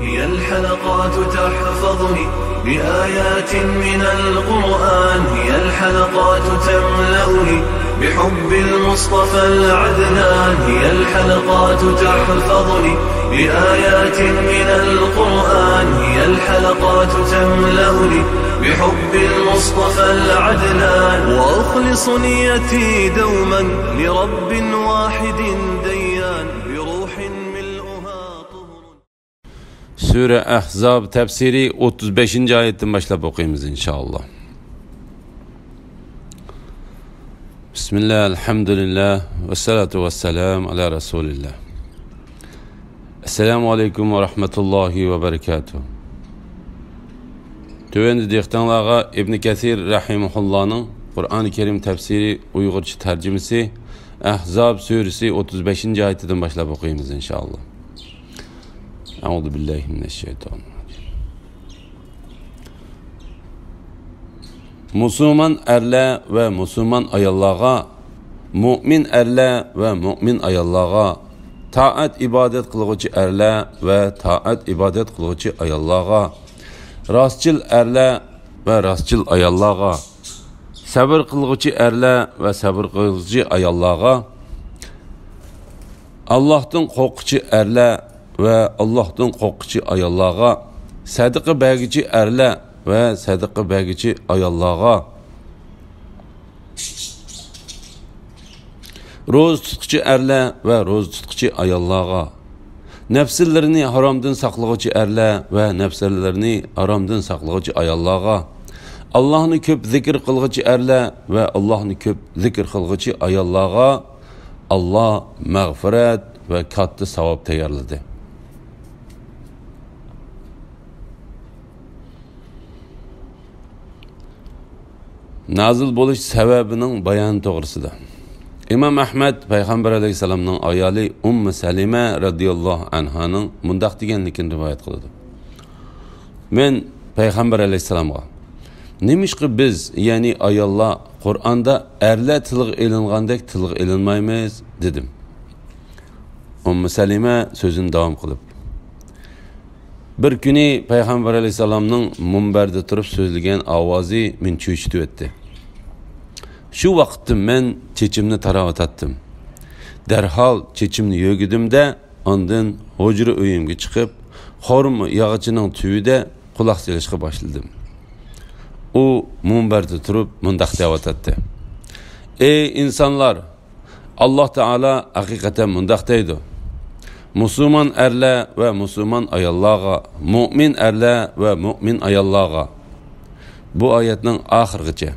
هي الحلقات تحفظني بآيات من القرآن، هي الحلقات تملأني بحب المصطفى العدنان، هي الحلقات تحفظني بآيات من القرآن، هي الحلقات تملأني بحب المصطفى العدنان، وأخلص نيتي دوما لرب واحد ديان بروح ملؤها طهر. Sure Ahzab tefsiri 35. ayetten başlayıp okuyayım inşallah. Bismillah, elhamdülillah, ve salatu ve selam ala Resulillah. Esselamu aleyküm ve rahmetullahi ve berekatuhu. Tövbendi dehtanlığa İbn Kesir rahimullah'ın Kur'an-ı Kerim tefsiri Uygurca tercümesi Ahzab suresi 35. ayetten başlayıp okuyayım inşallah. Euzubillahimineşşeytanirracim. Müslüman erle ve Müslüman ayallığa, mümin erle ve mümin ayallığa, taat ibadet kılıcı erle ve taat ibadet kılıcı ayallığa, rastçıl erle ve rastçıl ayallığa, sabır kılıcı erle ve sabır kılıcı ayallığa, Allah'tan korkucu erle ve Allah'tan korkucu ayallığa, sadıkı bəgici erle ve sadıkı bəgici ayallığa, roz tutkucu erle ve roz tutkucu ayallığa, nefsillerini haramdan saklığıcı erle ve nefsillerini haramdan saklığıcı ayallığa, Allah'ını köp zikir kılgıcı erle ve Allah'ını köp zikir kılgıcı ayallığa, Allah mağfiret ve kattı savab tayarladı. Nazil boluş sebebinin bayanı doğrusida. İmam Ahmed Peygamber aleyhisselamның ayali Salime radiyallahu anhanın mundaq deganligini rivoyat qiladi. Men Peygamber aleyhisselamga nemişki biz, yani ayollar Kur'an'da erle tilg ilinğandek tilg ilinmaymiz dedim. Salime sözünü devam qilib. Bir kuni Peygamber aleyhisselamның munbarda turib so'zlagan ovozi men cho'chitib etdi. Şu vaqtda men chechimni taravatdim. Derhal chechimni yo'gidimda, ondan hujra uyimga chiqib, xorma yog'ichining tubida quloq solishga boshladim. U munbarda turib mundaq deyavatdi. Ey insanlar, Allah Teala haqiqatan mundaq deydi. Müslüman erle ve Müslüman ayallığa, mümin erle ve mümin ayallığa. Bu ayetin ahirgice.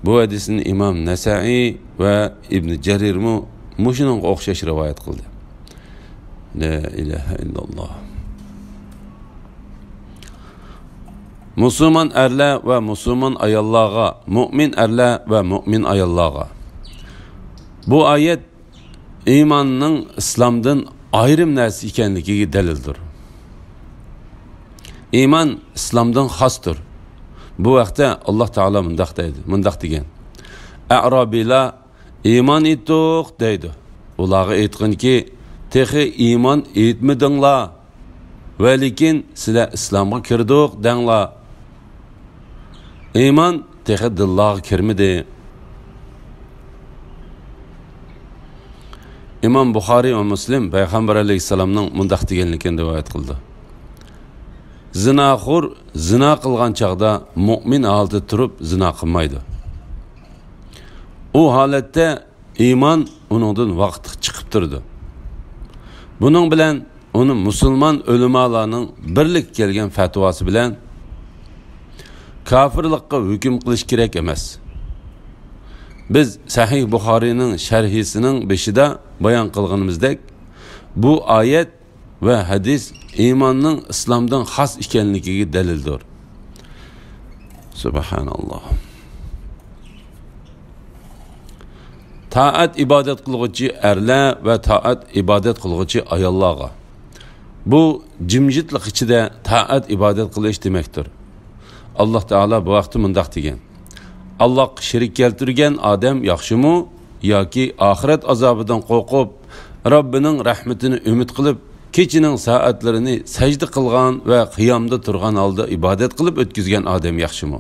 Bu hadisini İmam Nesai ve İbn Cerir muşunun oxşaş rivayet kıldı. La ilahe illallah. Müslüman erle ve Müslüman ayallığa, mümin erle ve mümin ayallığa. Bu ayet imanның İslam'dan ayrım nersi ikenligiga delildir. İman İslam'dan xastır. Bu vaqtda Allah Teala mundaq deydi, mundaq degan. A'rabilar iman etdik deydi. Ularga aytqanki, texi iman etmedinglar, va lekin sizlar İslamga kirdik denglar. İman texi dillarga kirmadi. İmam Buxoriy ve Müslim Peygamber aleyhisselamның mundaq deganligini rivoyat qildi. Zinaxo'r zina qilgan chaqda mu'min holda turib zina qilmaydi. U holatda iymon uningdan vaqti chiqib turdi. Buning bilan uni musulmon ulamolarning birlik kelgan fatvosi bilan kofirlikqa hukm qilish kerak emas. Biz Sahih Buxoriyning sharhisining beshida bayon qilganimizdek, bu ayet ve hadis imanның İslam'dan xas ekanligiga dalildir. Subhanallah. Taat ibadet qilguvchi erlar ve taat ibadet qilguvchi ayollarga. Bu jimjitlik ichida taat ibadet qilish demektir. Allah Teala bu vaqtda mundaq degan. Allah şirik keltirgan odam yaxshimi yoki oxirat azobidan qo'rqib, Robbining rahmatini umid qilib kechining soatlarini sajda qilgan va qiyomda turgan holda ibodat qilib o'tkazgan odam yaxshimi?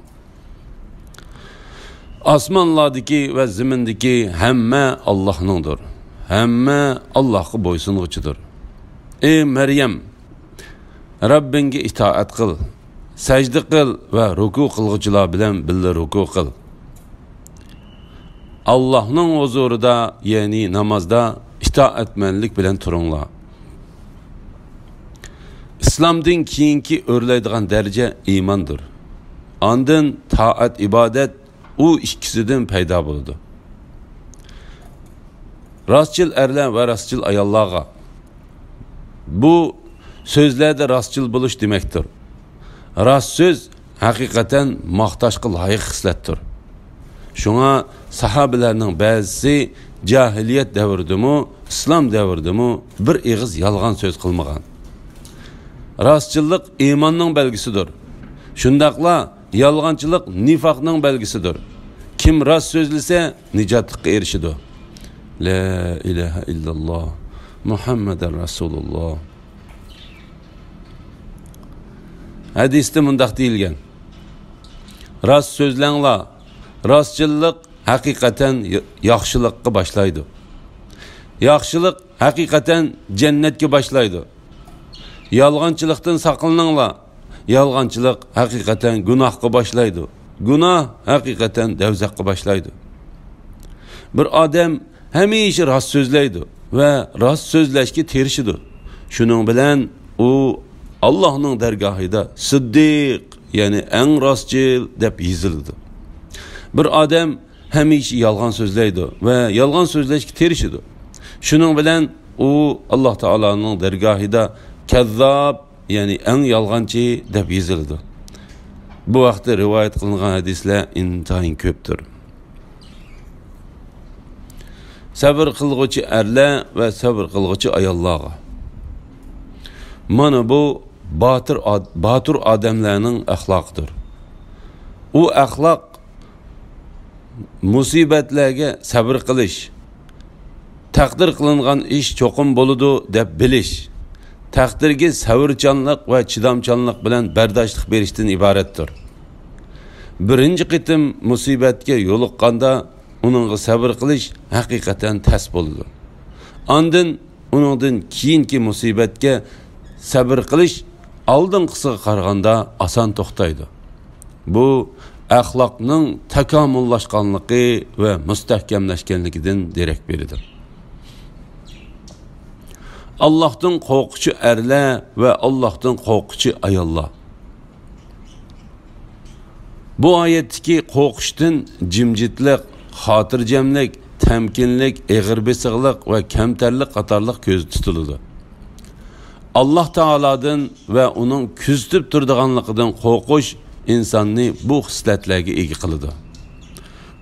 Osmonlardagi va zimindagi hamma Allohningdir. Hamma Allohga bo'ysunuvchidir. Ey Maryam, Rabbingga itoat qil, sajda qil va ruku qilg'uvchilar bilan birga ruku qil. Allohning huzurida, ya'ni namozda itoatmanlik bilan turinglar. İslamdan keyingi o'rlaydigan daraja iymondir. Ondan toat ibodat u ikkisidan paydo bo'ladi. Rostchil erlar va rostchil ayollarga bu so'zlarda rostchil bo'lish demakdir. Rost so'z haqiqatan maqtashga loyiq xislatdir. Shunga sahabalarning ba'zisi jahiliyat davridimi, islom davridimi bir eg'iz yolg'on so'z qilmagan. Rastçılık imanның belgisidir. Şundaqla yalğançılık nifaqның belgisidir. Kim rast sözlese nicatlıkka erişidir. La ilahe illallah Muhammeden Resulullah. Hadiste mundaq deyilgen. Rast sözlenla rastçılık hakikaten yaxşılıkka başlaydı. Yaxşılık hakikaten cennetke başlaydı. Yalğançılıktan sakınınla, yalğançılık hakikaten günahka başlaydı. Günah hakikaten devzakka başlaydı. Bir adam hemişe rast sözleydi ve rast sözleşki terişidi. Şunun bilen o Allah'ın dergahida Siddiq, yani en rastçıl dep yazıldı. Bir adam hemişe yalğan sözleydi ve yalğan sözleşki terişidi. Şunun bilen o Allah Teala'nın dergahida Kezzab, yani en yalğancı dep yazıldı. Bu vaqtda rivayet kılınan hadisler intayin köptür. Sabır kılgıcı erler ve sabır kılgıcı ayollarga. Mana bu batır adamlarının ahlakıdır. O ahlak musibetlerge sabır kılış, takdir kılıngan iş çokum boludu dep biliş, takdirge sabırcanlık ve çidamcanlık bilen berdaşlık berişten ibarettir. Birinci qitim musibetge yoluqqanda onunğa sabır kılış hakikaten ters boludu. Andın onundan kiyinki musibetge sabır kılış aldınqısı qarğanda asan toxtaydı. Bu ahlakның takamullaşqanlığı ve müstahkemleşkenliginden derek beridir. Allah'tan korkucu erler ve Allah'tan korkucu ayollar. Bu ayetteki korkuştan cimcitlik, hatırcemlik, temkinlik, eğirbesilik ve kemterlik qatarlıq göz tutuldu. Allah Teala'dan ve onun küstüp turduğanlıqdan korkuş insanı bu xisletlerge egi kılıdı.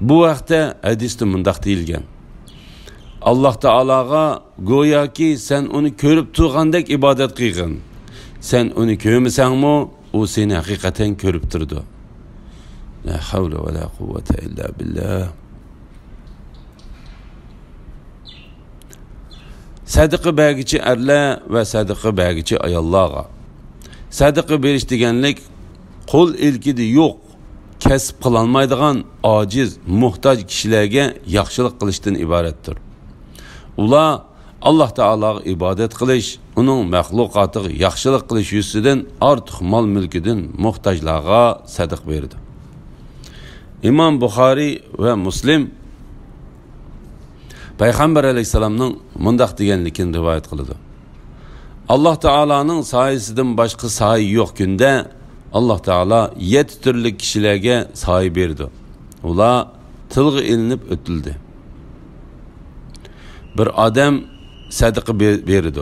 Bu vaqtda hadiste mundaq deyilgen. Allah Teala'ga goya ki sen onu körüp turgandek ibadet kıygın. Sen onu körmüsenmi, o seni hakikaten körüp turdu. La havle ve la kuvvete illa billah. Sadiqı bəgici erler ve sadiqı bəgici ayollarga. Sadiqı beriş degenlik qol ilkidi yok, kesip kılanmaydıgan aciz, muhtaç kişilerge yaxşılık kılıştan ibarettir. Ula Allah Teala'ga ibadet kılış, onun məxluqatıga yaxşılık kılış yüzüden artıq mal mülkidin muhtaçlığa sadiq verdi. İmam Bukhari ve Müslim Peygamber Aleyhisselam'ın mundaq degenlikini rivayet kılıdı. Allah Teala'nın sayesinden başka sahi yok günde Allah Teala 7 türlü kişilerge sahi berdi. Ula tılgı ilinip ötüldü. Bir adam sadiqı berdi.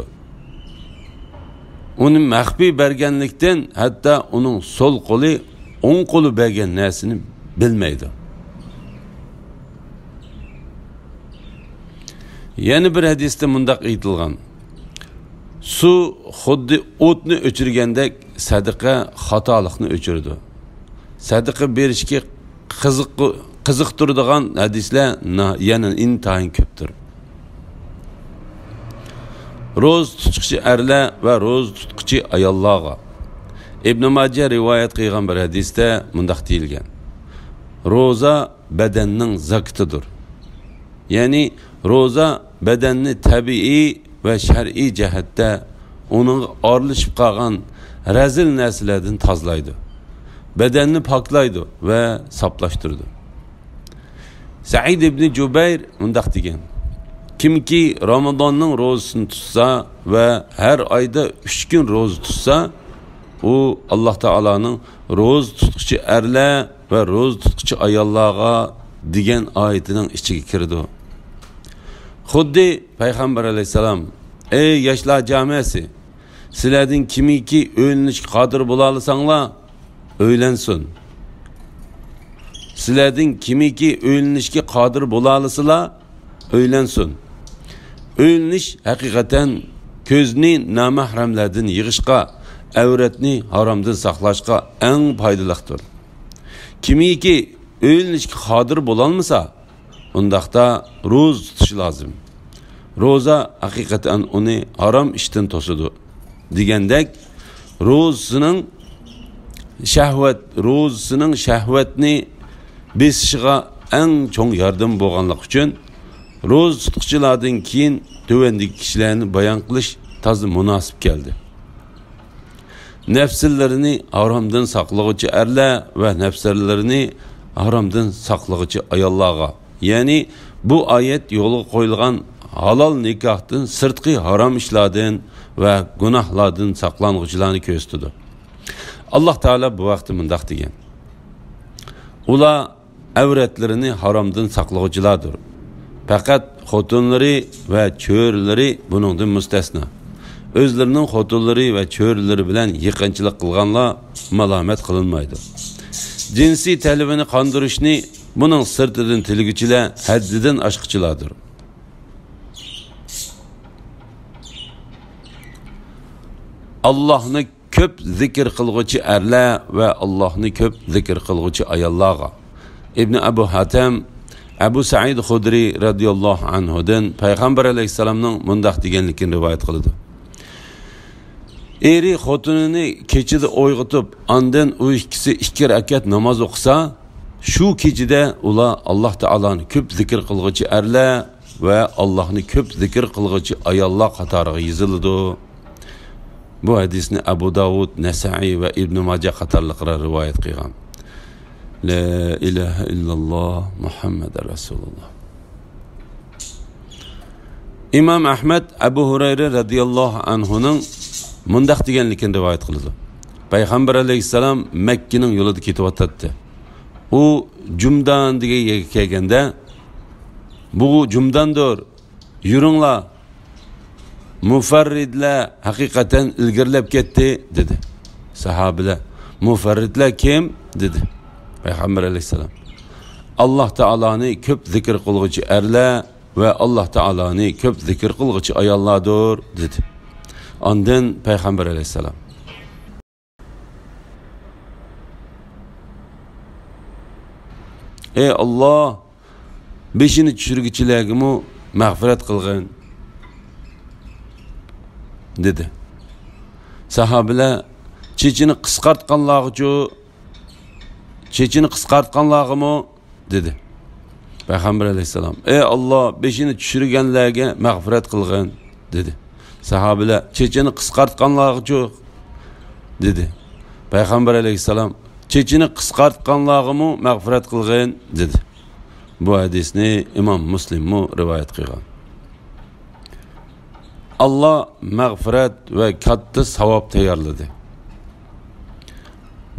Onun məxfi bergenlikten hatta onun sol kolu, on kolu bergen nesini bilmeydi. Yeni bir hadiste mundaq aytilgan. Su xuddi o'tni o'chirgandek sadaqa xatolikni o'chirdi. Sadaqa berishga qiziqtiradigan hadislar yana intayin ko'pdir. ro'za tutquchi erlar va ro'za tutquchi ayollarga. Ibn Majah rivoyat qilgan bir hadisda mundaq deyilgan: ro'za badanning zakatidir. Ya'ni ro'za badanni tabiiy va shar'iy jihatda uning orlishib qolgan razil narsalardan tozalaydi. Badanni poklaydi va soplashtiradi. Said ibn Jubayr mundaq degan: kimki Ramazonning ro'zasini tutsa va har oyda 3 kun ro'za tutsa, u Alloh taolaning ro'za tutquchi erlar va ro'za tutquchi ayollarga degan oyatining ichiga kirdi. Xuddi payg'ambar alayhisalom: ey yoshlar jamiyasi, sizlardan kimiki o'ylanishga qodir bo'la olsanglar, o'ylansin. Sizlardan kimiki o'ylanishga qodir bo'la olsalar, o'ylansin. O'ylanish haqiqatan ko'zni namahramlardan yig'ishqa, avratni haromdan saqlashqa eng foydalidir. Kimiki o'ylanishga qodir bo'la olmasa, undaqda ro'za tutish lozim. Ro'za haqiqatan uni harom ishdan to'sadi. Degandek, ro'zasining shahvatni besishiga eng cho'ng yordam bo'lganlik uchun ro'za tutquchilardan keyin tövendagi kishilarni bayon qilish toza munosib keldi. Nafslarini haromdan saqlovchi erlar va nafslarini haromdan saqlovchi ayollarga, ya'ni bu oyat yo'lga qo'yilgan halol nikohdan sirtqi harom ishlardan va gunohlardan saqlanuvchilarni ko'rsatdi. Alloh taolo bu vaqtda mundaq degan: ular avratlarini haromdan saqlovchilardir. Faqat xotinlari va cho'rilari buningdan mustasno. O'zlarining xotinlari va cho'rilari bilan yaqinchilik qilganlar malomat qilinmaydi. Jinsiy talabini qondirishni buning sirtidan tilguchilar haddidan oshqichilardir. Allohni ko'p zikr qilguvchi erlar va Allohni ko'p zikr qilguvchi ayollarga. Ibn Abu Hatim Abu Sa'id Xudri radhiyallohu anhudan payg'ambar alayhisalomning mundaq deganligini rivoyat qildi: eri xotinini kechida uyg'otib, ondan u ikkisi 2 rakat namoz o'qisa, shu kechida ular Alloh taoloni ko'p zikr qilguvchi erlar va Allohni ko'p zikr qilguvchi ayollar qatoriga yozildi. Bu hadisni Abu Davud, Nasa'i va Ibn Majah qatorliqlar rivoyat qilgan. La ilaha illalloh Muhammad Rasululloh. Imom Ahmad Abu Hurayra radhiyallohu anhuning mundaq deganligini rivoyat qildi: payg'ambar alayhisalom Makkaning yo'lida ketib o'tdi. U Jumdan degan yerga kelganda, bu Jumdandir, yuringlar, mufarridlar haqiqatan ilgirlab ketdi dedi. Sahobalar: mufarridlar kim? dedi. Payg'ambar alayhisalom: Alloh taoloni ko'p zikr qilguvchi erlar va Alloh taoloni ko'p zikr qilguvchi ayollardir dedi. Ondan payg'ambar alayhisalom: ey Alloh, beshini tushirgichilarga mag'firat qilgin dedi. Sahobalar: chechini qisqartganlarga dedi. Payg'ambar alayhisalom: ey Alloh, beshini tushirganlarga mag'firat qilgin dedi. Sahobalar: chechini qisqartganlarga dedi. Payg'ambar alayhisalom: chechini qisqartganlarga mag'firat qilgin dedi. Bu hadisni Imom Muslim rivoyat qilgan. Allah mag'firat va katta savob tayyorladi.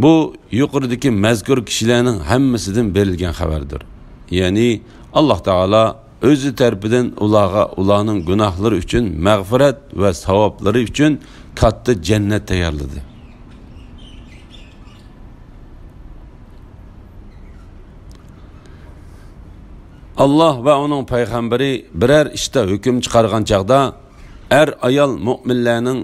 Bu yuqoridagi mazkur kishilarning hammasidan berilgan xabardir. Ya'ni Alloh taolo o'zi tarafidan ularning gunohlari uchun mag'firat va savoblari uchun katta jannat tayyorladi. Allah va uning payg'ambari biror ishda hukm chiqargan chaqda ayol mu'minlarning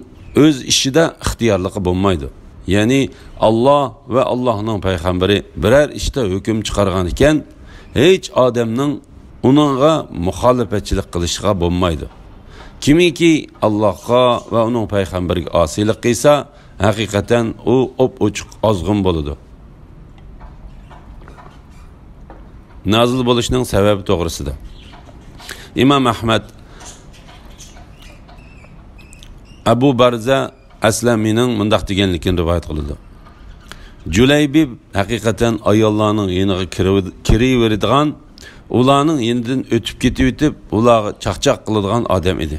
o'z ishida ixtiyorligi bo'lmaydi. Ya'ni Allah va Allohning payg'ambari biror ishda hukm chiqargan ekan, hech odamning uningga muxolifatchilik qilishiga bo'lmaydi. Kimiki Allohga va uning payg'ambariga osiylik qilsa, haqiqatan u op-ochiq ozg'in bo'ladi. Nazil bo'lishining sababi to'g'risida Imom Ahmad Abu Barza Aslamining mundaq deganligini rivoyat qildi. Julaybib haqiqatan ayollarning yeniga kiraveradigan, ularning yenidan o'tib ketib, ularga chaqchaq qiladigan odam edi.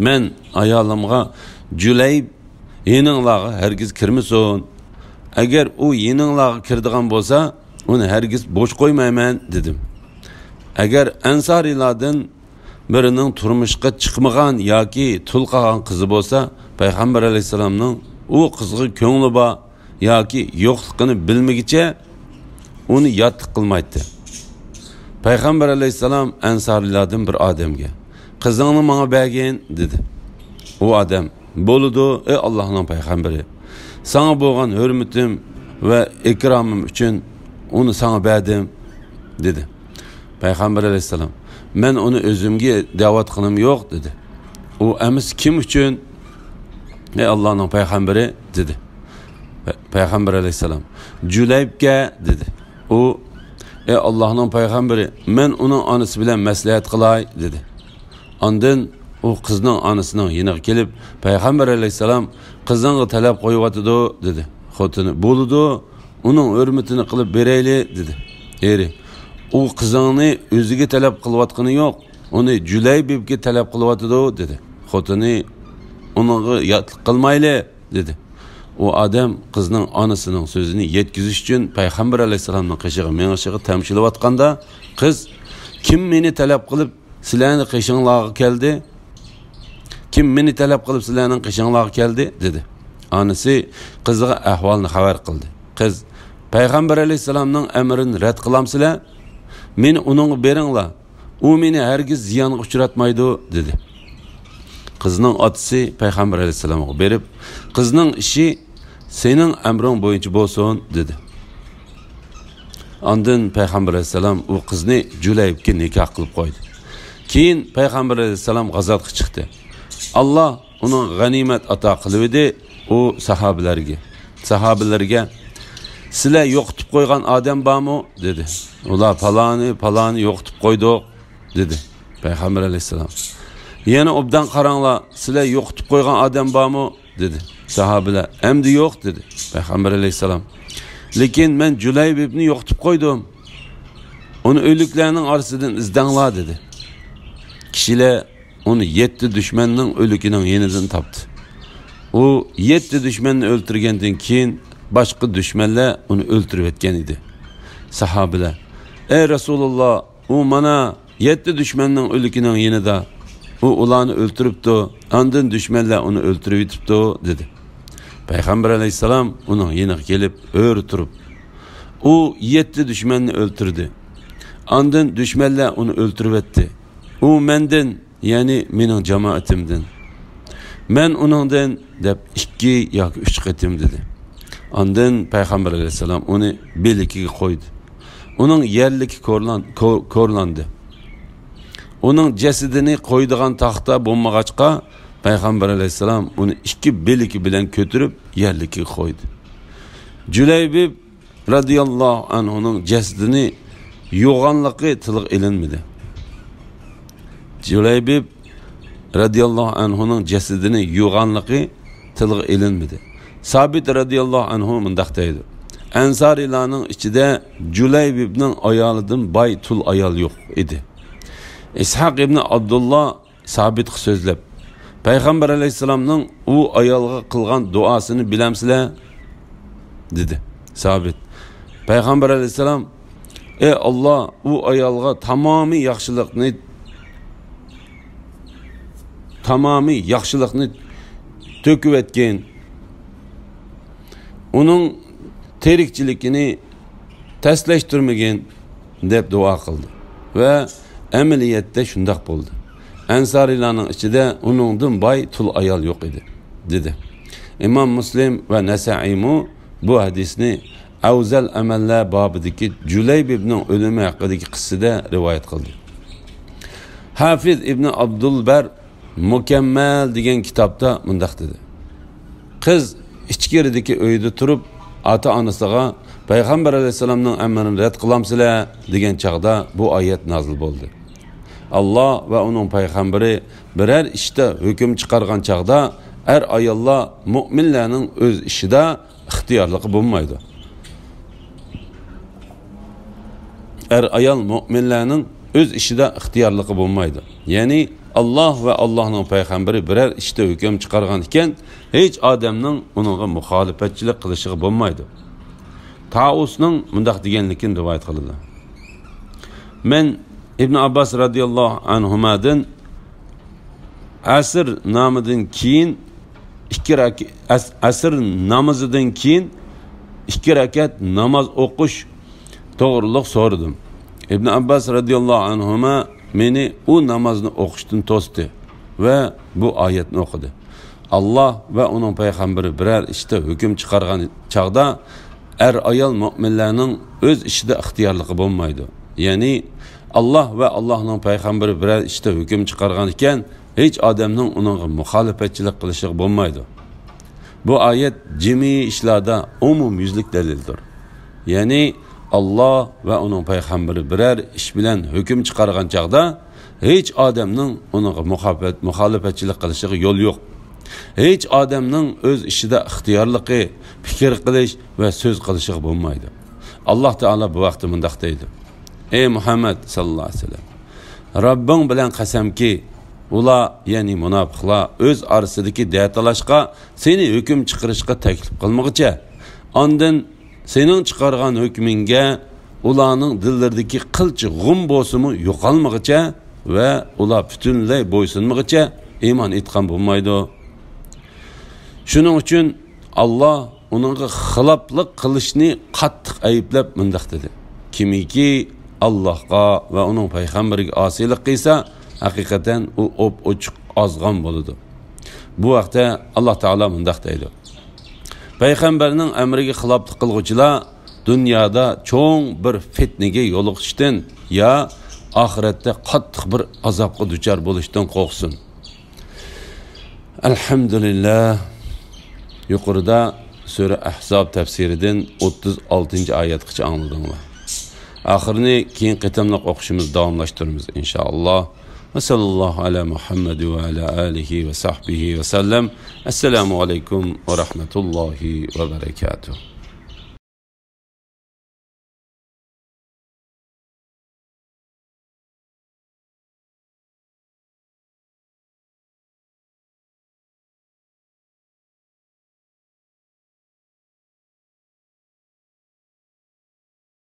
Men ayolimga Julayb yeninglarga hargiz kirmasin. Agar u yeninglarga kirdigan bo'lsa, uni hargiz bo'sh qo'ymayman dedim. Agar ansorilardan birining turmushga chiqmagan yoki tul qolgan qizi bo'lsa, payg'ambar alayhisolamning u qizga ko'ngli bor yoki yo'qligini bilmagicha uni yotliq qilmaydi. Payg'ambar alayhisolam ansorilardan bir odamga qizingni menga bergin dedi. U odam bo'ldi, ey Allohning payg'ambari, sana bo'lgan hurmatim va ikromim uchun uni sana berdim dedi. Payg'ambar alayhisolam men uni o'zimga da'vat qilim yo'q dedi. U emas kim uchun? Ey Allohning payg'ambari dedi. Payg'ambar alayhisolam Julaybga dedi. U ey Allohning payg'ambari, men uning onasi bilan maslahat qilay dedi. Ondan u qizning onasining yoniga kelib, payg'ambar alayhisolam qizingga talab qo'yibdi dedi. Xotini bo'ldi, uning hurmatini qilib berayli dedi. Eri u qizingni o'ziga talab qilayotgani yo'q, uni Julaybibga talab qilyapti dedi. Xotini unga yotliq qilmayli dedi. O odam qizning onasining so'zini yetkizish uchun payg'ambar alayhisolamning qishig'i meng'ishig'i tamshilayotganda, qiz kim meni talab qilib sizlarning qishinglarga keldi? Kim meni talab qilib sizlarning qishinglarga keldi dedi. Onasi qiziga ahvolni xabar qildi. Qiz payg'ambar alayhisolamning amrini rad qilamsizlar? Meni uningga beringlar. U meni hargiz ziyonga uchratmaydi dedi. Qizning otasi payg'ambar alayhisolamga berib, qizning ishi sening amring bo'yicha bo'lsin dedi. Ondan payg'ambar alayhisolam u qizni Julaybga nikoh qilib qo'ydi. Keyin payg'ambar alayhisolam g'azotga chiqdi. Alloh uning g'animat ato qildi u sahobalarga sizlar yo'qitib qo'ygan odam bormi dedi. Ular paloni yo'qitib qo'ydik dedi payg'ambar alayhisolam. Yana obdan qaranglar, sizlar yo'qitib qo'ygan odam bormi dedi. Sahobalar endi yo'q dedi payg'ambar alayhisolam. Lekin men Julaybibni yo'qitib qo'ydim. Uni o'liklarning orasidan izdanglar dedi. Kishilar uni 7 dushmanning o'likining yenidan topdi. U 7 dushmanni o'ltirgandan keyin boshqa dushmanlar uni o'ltirib etgan edi. Sahobalar, ey Rasululloh, u mana 7 dushmanning o'likining yenida u ularni o'ltiribdi, ondan dushmanlar uni o'ltirib yetibdi dedi. Payg'ambar alayhisalom uning yeniga kelib o'ri turib, u 7 dushmanni o'ltirdi. Ondan dushmanlar uni o'ltirib etdi. U mendan, ya'ni mening jamoatimdan. Men uningdan deb 2 yoki 3 qatim dedi. Ondan payg'ambar alayhisalom uni belikiga qo'ydi. Uning yerligi ko'rlandi. Uning jasadini qo'ydigan taxta bo'lmag'achqa payg'ambar alayhisalom uni 2 beliki bilan ko'tarib yerligiga qo'ydi. Julaybib radhiyallohu anhuning jasadini yo'g'anligi tilga ilinmadi. Julaybib radhiyallohu anhuning jasadini yo'g'anligi tilga ilinmadi. Sabit radhiyallohu anhu mundaq deydi. Ansorilarning ichida Julaybibning ayolidan boy tul ayol yo'q edi. İshaq ibn Abdullah Sabitga so'zlab, payg'ambar alayhisolamning u ayolga qilgan duosini bilamsizlar dedi. Sabit, payg'ambar alayhisolam, ey Alloh, u ayolga tamomiy yaxshilikni to'kib etgan. Uning terikchiligini taslashtirmagan deb duo qildi va amaliyatda shundoq bo'ldi. Ansorilarning ichida uningdan boy tul ayol yo'q edi dedi. Imom Muslim va Nasa'iy bu hadisni Avzal amallar bobidagi Julaybibning o'limi haqidagi qissada rivoyat qildi. Hafiz ibn Abdulbar Mukammal degan kitobda mundaq dedi. Qiz ichkiridagi uyda turib, ota-onasiga Payg'ambar alayhisolamning amrini rad qilamsizlar degan chaqda bu oyat nozil bo'ldi. Allah va uning payg'ambari biror ishda hukm chiqargan chaqda ayollar mu'minlarning o'z ishida ixtiyorligi bo'lmaydi. Ayol mu'minlarning o'z ishida ixtiyorligi bo'lmaydi. Ya'ni Allah va Allohning payg'ambari biror ishda hukm chiqargan ekan, hech odamning uningga muxolifatchilik qilishiga bo'lmaydi. Tausning mundaq deganligini rivoyat qiladi. Men İbn Abbas radıyallahu anhumadan asr namıdan keyin asr namazıdan keyin 2 rakat namaz o'qish to'g'riliq so'radim. İbn Abbas radıyallahu anhuma meni o namozni o'qishdan to'sdi va bu oyatni o'qidi. Allah va uning payg'ambari biror ishda hukm chiqargan chaqda ayol mu'minlarning o'z ishida ixtiyorligi bo'lmaydi. Ya'ni Allah va Allohning payg'ambari biror ishda hukm chiqargan ekan, hech odamning uningga muxolifatchilik qilishi bo'lmaydi. Bu oyat jami ishlarda umum yuzlik dalildir. Ya'ni Allah va uning payg'ambari biror ish bilan hukm chiqargan chaqda hech odamning uningga muxolifatchilik qilishiga yo'l yo'q. Hech odamning o'z ishida ixtiyorligi, fikr qilish va so'z qilishiga bo'lmaydi. Alloh taolo bu vaqtda mundaq deydi: Ey Muhammed sallallahu aleyhi ve sellem, Rabbing bilan qasamki, ular, ya'ni munofiqlar o'z orasidagi datalashqa seni hukm chiqarishga taklif qilmoqchi. Ondan sening chiqargan hukmingga ularning dillaridagi qilchi g'um bo'lsimi yo'qolmoqcha va ular butunlay bo'ysunmoqcha iymon etgan bo'lmaydi. Shuning uchun Allah uningga xiloflik qilishni qattiq ayblab mundaq dedi: Kimiki Allah'a ve onun payg'ambariga osiylik qilsa, haqiqatan u ochiq ozg'on bo'ladi. Bu vaqtda Alloh taolo mundaq deydi: Payg'ambarning amriga xiloflik qilguvchilar dunyoda cho'ng bir fitnaga yo'liqishdan ya oxiratda qattiq bir azobga duchor bo'lishdan qo'rqsin. Alhamdulillah. Yuqorida sura Ahzob tafsiridan 36-oyatgacha angladinglar. Axirini keyin qitimliq o'qishimiz davomlashtiramiz inshaalloh. Va sallallohu ala Muhammad va ala alihi va sahbihi va sallam. Assalomu alaykum va rahmatullohi va barakatuh.